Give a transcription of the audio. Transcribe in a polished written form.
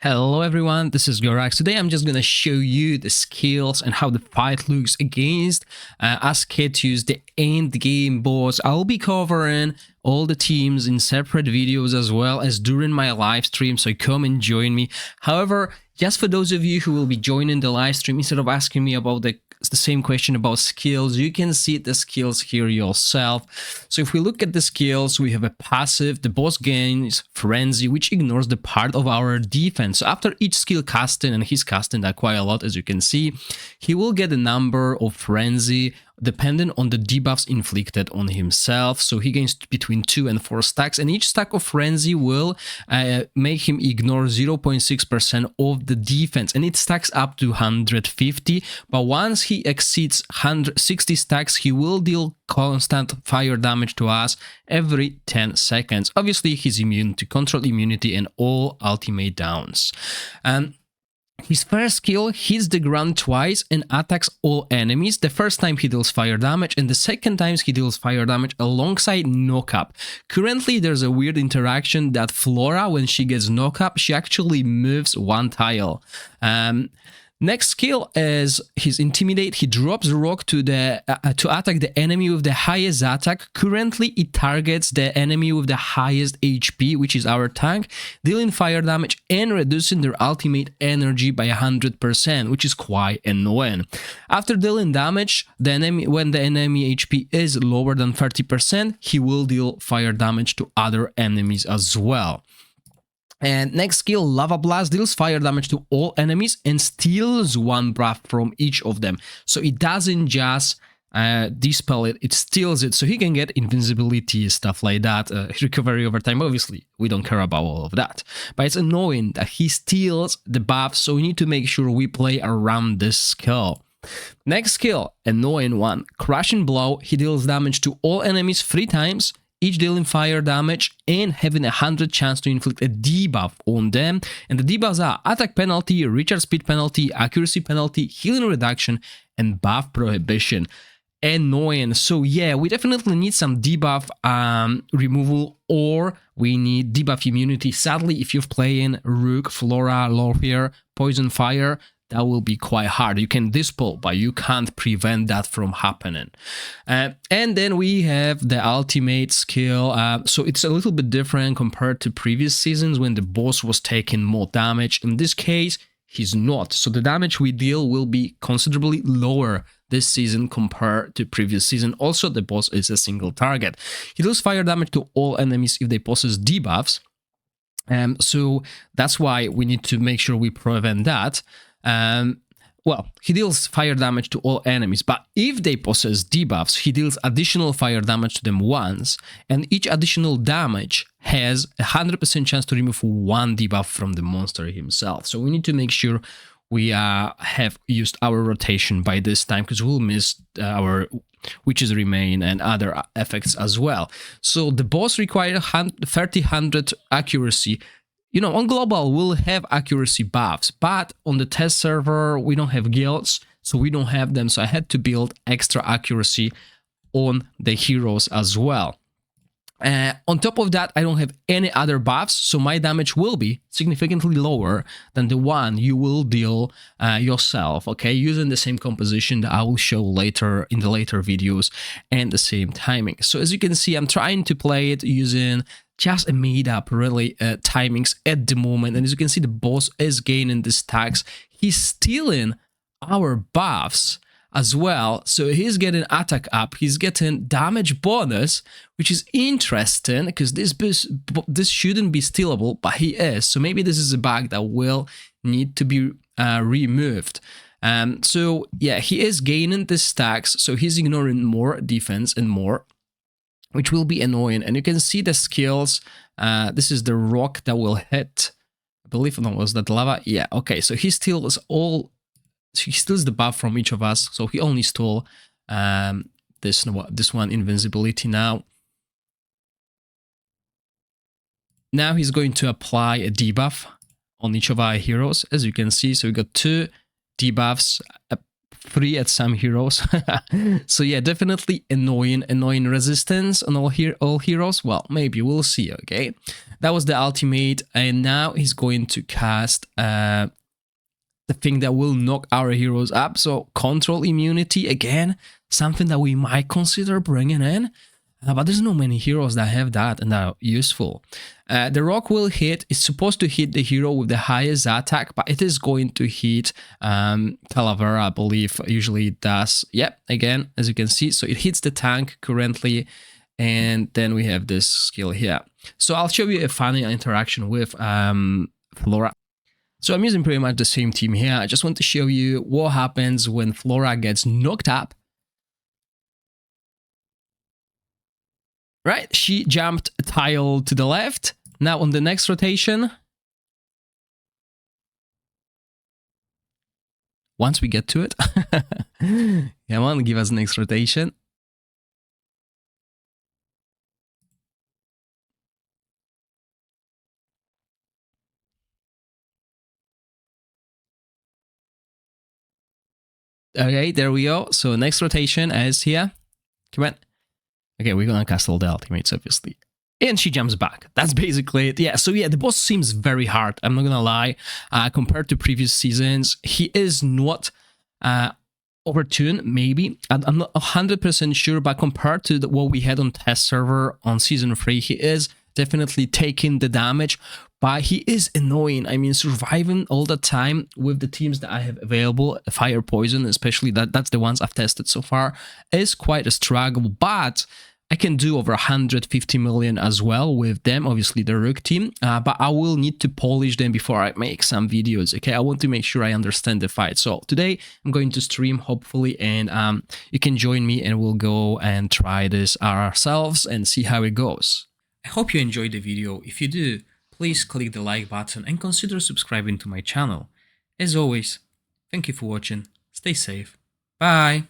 Hello everyone, this is Gorax. Today I'm just gonna show you the skills and how the fight looks against Aschetius, the end game boss. I'll be covering all the teams in separate videos as well as during my live stream, so come and join me. However, just for those of you who will be joining the live stream, instead of asking me about the same question about skills, you can see the skills here yourself. So if we look at the skills, we have a passive. The boss gains Frenzy, which ignores the part of our defense. So after each skill casting, and he's casting that quite a lot, as you can see, he will get a number of Frenzy depending on the debuffs inflicted on himself. So he gains between 2 and 4 stacks, and each stack of Frenzy will make him ignore 0.6% of the defense, and it stacks up to 150. But once he exceeds 160 stacks, he will deal constant fire damage to us every 10 seconds. Obviously, he's immune to control immunity and all ultimate downs. His first skill hits the ground twice and attacks all enemies. The first time he deals fire damage, and the second time he deals fire damage alongside knock-up. Currently, there's a weird interaction that Flora, when she gets knock-up, she actually moves one tile. Next skill is his Intimidate. He drops a rock to attack the enemy with the highest attack. Currently, it targets the enemy with the highest HP, which is our tank, dealing fire damage and reducing their ultimate energy by 100%, which is quite annoying. After dealing damage, when the enemy HP is lower than 30%, he will deal fire damage to other enemies as well. And next skill, Lava Blast, deals fire damage to all enemies and steals one buff from each of them. So it doesn't just dispel it, it steals it. So he can get invincibility, stuff like that, recovery over time. Obviously, we don't care about all of that. But it's annoying that he steals the buff, so we need to make sure we play around this skill. Next skill, annoying one, Crushing Blow. He deals damage to all enemies 3 times, each dealing fire damage and having 100 chance to inflict a debuff on them. And the debuffs are attack penalty, recharge speed penalty, accuracy penalty, healing reduction, and buff prohibition. Annoying. So yeah, we definitely need some debuff removal, or we need debuff immunity. Sadly, if you're playing Rook, Flora, Lorhier, Poison Fire, that will be quite hard. You can dispel, but you can't prevent that from happening. And then we have the ultimate skill. So it's a little bit different compared to previous seasons when the boss was taking more damage. In this case, he's not. So the damage we deal will be considerably lower this season compared to previous season. Also, the boss is a single target. He deals fire damage to all enemies if they possess debuffs. So that's why we need to make sure we prevent that. Well, he deals fire damage to all enemies, but if they possess debuffs, he deals additional fire damage to them once, and each additional damage has a 100% chance to remove 1 debuff from the monster himself. So we need to make sure we have used our rotation by this time, because we'll miss our Witch's Remain and other effects as well. So the boss requires 30-100 accuracy. You know, on global, we'll have accuracy buffs, but on the test server, we don't have guilds, so we don't have them. So I had to build extra accuracy on the heroes as well. On top of that, I don't have any other buffs, so my damage will be significantly lower than the one you will deal yourself, okay, using the same composition that I will show later in the later videos and the same timing. So as you can see, I'm trying to play it using just a made up really timings at the moment, and as you can see, the boss is gaining the stacks. He's stealing our buffs as well, so he's getting attack up, he's getting damage bonus, which is interesting because this shouldn't be stealable, but he is. So maybe this is a bug that will need to be removed. So yeah, he is gaining the stacks, so he's ignoring more defense and more, which will be annoying. And you can see the skills. This is the rock that will hit. I believe, no, was that lava? Yeah, okay. So he steals the buff from each of us. So he only stole this one, invincibility. Now he's going to apply a debuff on each of our heroes, as you can see. So we got 2 debuffs 3 at some heroes. So yeah, definitely annoying resistance on all heroes. Well, maybe we'll see. Okay, that was the ultimate, and now he's going to cast the thing that will knock our heroes up. So control immunity, again, something that we might consider bringing in. But there's not many heroes that have that and are useful. The rock will hit. It's supposed to hit the hero with the highest attack, but it is going to hit Calavera, I believe. Usually it does. Yep, again, as you can see. So it hits the tank currently. And then we have this skill here. So I'll show you a funny interaction with Flora. So I'm using pretty much the same team here. I just want to show you what happens when Flora gets knocked up. Right, she jumped a tile to the left. Now on the next rotation, once we get to it, come on, give us next rotation. Okay, there we go. So next rotation is here. Come on. Okay, we're gonna cast all the ultimates, obviously. And she jumps back. That's basically it. Yeah, so yeah, the boss seems very hard. I'm not gonna lie. Compared to previous seasons, he is not overtuned, maybe. I'm not 100% sure, but compared to what we had on test server on season 3, he is definitely taking the damage, but he is annoying. I mean, surviving all the time with the teams that I have available, Fire Poison especially, that's the ones I've tested so far, is quite a struggle, but I can do over 150 million as well with them, obviously the Rook team, but I will need to polish them before I make some videos, okay? I want to make sure I understand the fight. So today I'm going to stream, hopefully, and you can join me and we'll go and try this ourselves and see how it goes. I hope you enjoyed the video. If you do, please click the like button and consider subscribing to my channel. As always, thank you for watching, stay safe, bye!